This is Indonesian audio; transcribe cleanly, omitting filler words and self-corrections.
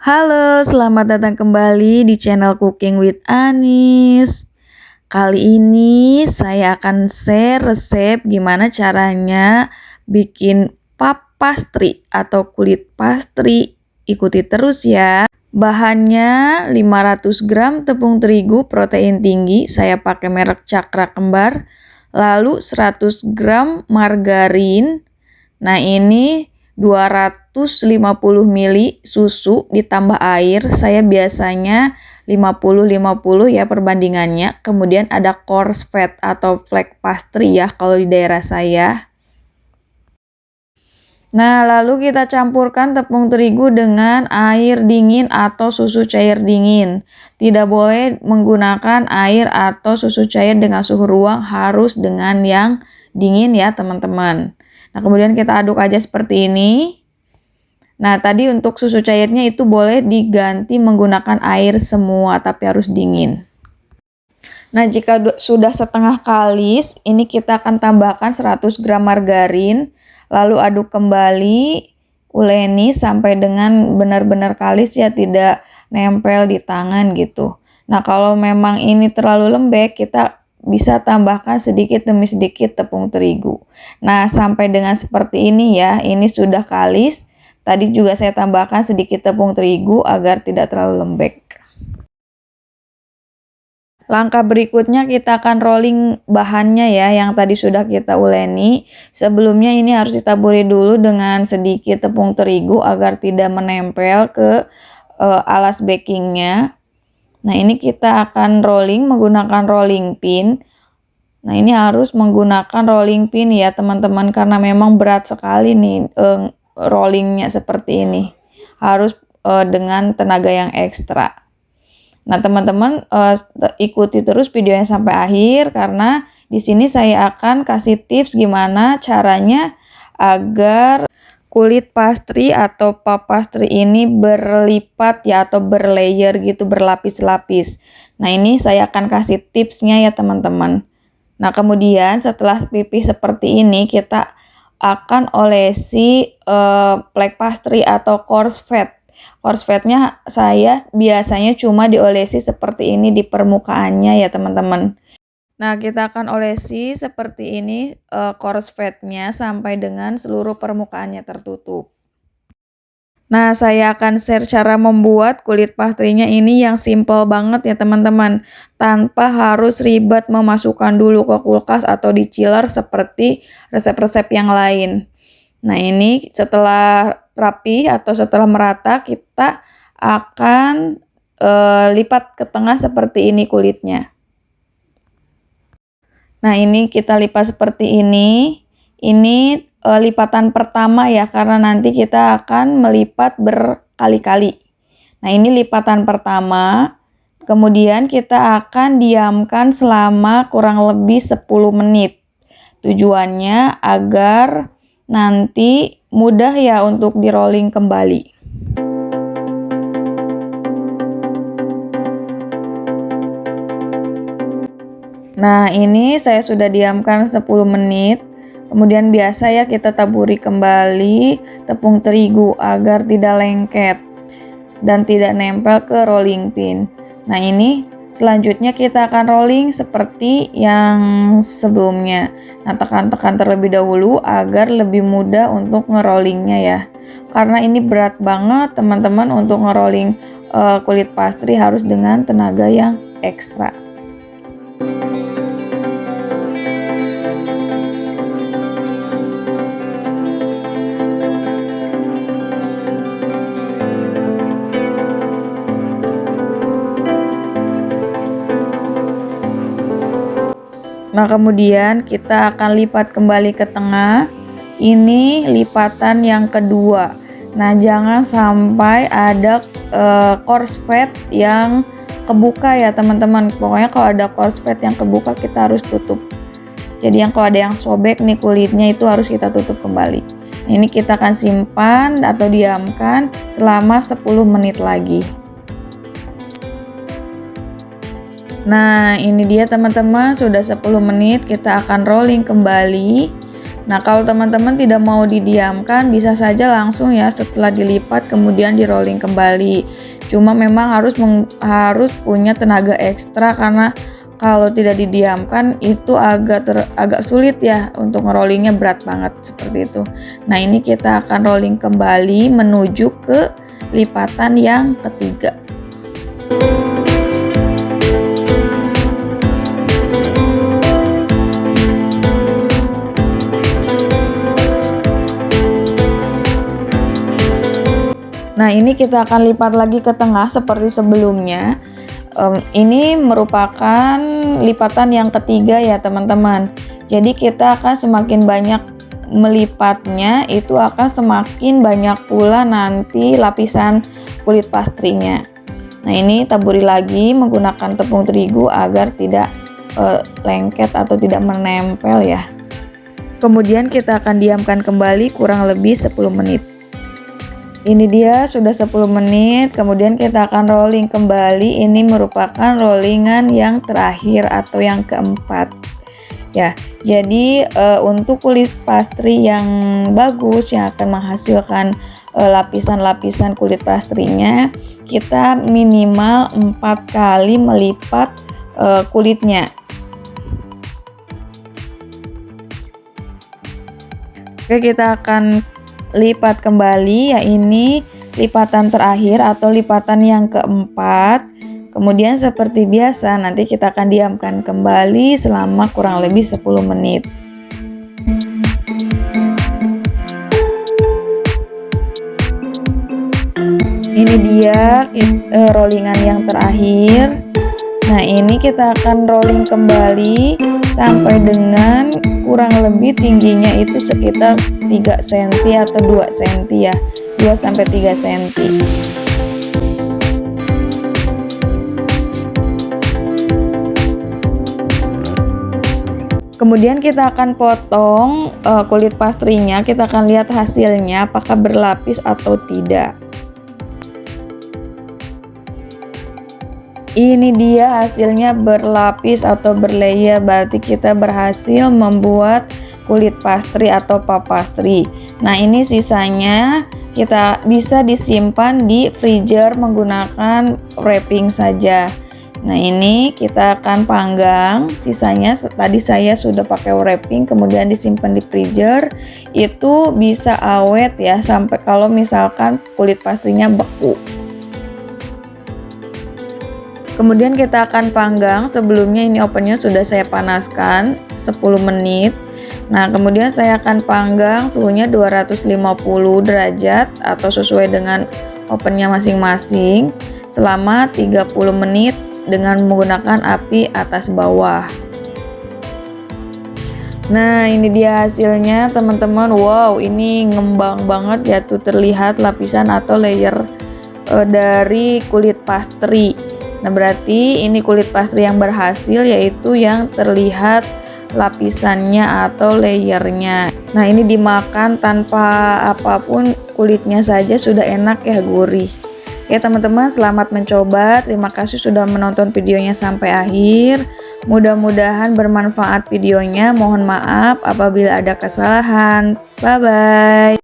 Halo, selamat datang kembali di channel Cooking with Anis. Kali ini saya akan share resep gimana caranya bikin puff pastry atau kulit pastry. Ikuti terus ya. Bahannya 500 gram tepung terigu protein tinggi, saya pakai merek Cakra Kembar. Lalu 100 gram margarin. Nah, ini 250 ml susu ditambah air. Saya biasanya 50-50 ya perbandingannya. Kemudian ada coarse fat atau flake pastry ya kalau di daerah saya. Nah, lalu kita campurkan tepung terigu dengan air dingin atau susu cair dingin. Tidak boleh menggunakan air atau susu cair dengan suhu ruang, harus dengan yang dingin ya teman-teman. Nah, kemudian kita aduk aja seperti ini. Nah, tadi untuk susu cairnya itu boleh diganti menggunakan air semua, tapi harus dingin. Nah, jika sudah setengah kalis, ini kita akan tambahkan 100 gram margarin. Lalu aduk kembali, uleni sampai dengan benar-benar kalis ya, tidak nempel di tangan gitu. Nah, kalau memang ini terlalu lembek, kita bisa tambahkan sedikit demi sedikit tepung terigu. Nah, sampai dengan seperti ini ya, ini sudah kalis. Tadi juga saya tambahkan sedikit tepung terigu agar tidak terlalu lembek. Langkah berikutnya kita akan rolling bahannya ya, yang tadi sudah kita uleni. Sebelumnya ini harus ditaburi dulu dengan sedikit tepung terigu agar tidak menempel ke alas bakingnya. Nah, ini kita akan rolling menggunakan rolling pin. Nah, ini harus menggunakan rolling pin ya teman-teman, karena memang berat sekali nih rollingnya seperti ini. Harus dengan tenaga yang ekstra. Nah, teman-teman ikuti terus videonya sampai akhir, karena di sini saya akan kasih tips gimana caranya agar kulit pastry atau puff pastry ini berlipat ya, atau berlayer gitu, berlapis-lapis. Nah, ini saya akan kasih tipsnya ya teman-teman. Nah, kemudian setelah pipih seperti ini, kita akan olesi flake pastry atau coarse fat. Coarse fatnya saya biasanya cuma diolesi seperti ini di permukaannya ya teman-teman. Nah, kita akan olesi seperti ini coarse fatnya sampai dengan seluruh permukaannya tertutup. Nah, saya akan share cara membuat kulit pastrinya ini yang simple banget ya teman-teman. Tanpa harus ribet memasukkan dulu ke kulkas atau di chiller seperti resep-resep yang lain. Nah, ini setelah rapi atau setelah merata, kita akan lipat ke tengah seperti ini kulitnya. Nah, ini kita lipat seperti ini. Ini lipatan pertama ya, karena nanti kita akan melipat berkali-kali. Nah, ini lipatan pertama. Kemudian kita akan diamkan selama kurang lebih 10 menit. Tujuannya agar nanti mudah ya untuk di rolling kembali. Nah, ini saya sudah diamkan 10 menit. Kemudian biasa ya kita taburi kembali tepung terigu agar tidak lengket dan tidak nempel ke rolling pin. Nah, ini selanjutnya kita akan rolling seperti yang sebelumnya. Nah, tekan-tekan terlebih dahulu agar lebih mudah untuk ngerollingnya ya. Karena ini berat banget teman-teman, untuk ngerolling kulit pastry harus dengan tenaga yang ekstra. Nah, kemudian kita akan lipat kembali ke tengah. Ini lipatan yang kedua. Nah, jangan sampai ada coarse fat yang kebuka ya teman-teman. Pokoknya kalau ada coarse fat yang kebuka, kita harus tutup. Jadi kalau ada yang sobek nih kulitnya, itu harus kita tutup kembali. Nah, ini kita akan simpan atau diamkan selama 10 menit lagi. Nah, ini dia teman-teman, sudah 10 menit kita akan rolling kembali. Nah, kalau teman-teman tidak mau didiamkan, bisa saja langsung ya setelah dilipat kemudian di rolling kembali. Cuma memang harus punya tenaga ekstra karena kalau tidak didiamkan itu agak sulit ya untuk ngerollingnya, berat banget seperti itu. Nah, ini kita akan rolling kembali menuju ke lipatan yang ketiga. Nah, ini kita akan lipat lagi ke tengah seperti sebelumnya. Ini merupakan lipatan yang ketiga ya teman-teman. Jadi kita akan semakin banyak melipatnya, itu akan semakin banyak pula nanti lapisan kulit pastrinya. Nah, ini taburi lagi menggunakan tepung terigu agar tidak lengket atau tidak menempel ya. Kemudian kita akan diamkan kembali kurang lebih 10 menit. Ini dia sudah 10 menit, kemudian kita akan rolling kembali. Ini merupakan rollingan yang terakhir atau yang keempat. Ya, jadi untuk kulit pastry yang bagus yang akan menghasilkan lapisan-lapisan kulit pastrinya, kita minimal 4 kali melipat kulitnya. Oke, kita akan lipat kembali, ya ini lipatan terakhir atau lipatan yang keempat. Kemudian seperti biasa nanti kita akan diamkan kembali selama kurang lebih 10 menit. Ini dia rollingan yang terakhir. Nah, ini kita akan rolling kembali sampai dengan kurang lebih tingginya itu sekitar 3 cm atau 2 cm ya, 2-3 cm. Kemudian kita akan potong kulit pastrinya, kita akan lihat hasilnya apakah berlapis atau tidak. Ini dia hasilnya berlapis atau berlayer, berarti kita berhasil membuat kulit pastry atau puff pastry. Nah, ini sisanya kita bisa disimpan di freezer menggunakan wrapping saja. Nah, ini kita akan panggang, sisanya tadi saya sudah pakai wrapping kemudian disimpan di freezer. Itu bisa awet ya sampai kalau misalkan kulit pastrinya beku. Kemudian kita akan panggang, sebelumnya ini ovennya sudah saya panaskan 10 menit. Nah, kemudian saya akan panggang suhunya 250 derajat atau sesuai dengan ovennya masing-masing selama 30 menit dengan menggunakan api atas bawah. Nah, ini dia hasilnya teman-teman. Wow, ini ngembang banget ya tuh, terlihat lapisan atau layer dari kulit pastry. Nah, berarti ini kulit pastry yang berhasil, yaitu yang terlihat lapisannya atau layernya. Nah, ini dimakan tanpa apapun, kulitnya saja sudah enak ya, gurih. Oke teman-teman, selamat mencoba. Terima kasih sudah menonton videonya sampai akhir. Mudah-mudahan bermanfaat videonya. Mohon maaf apabila ada kesalahan. Bye-bye.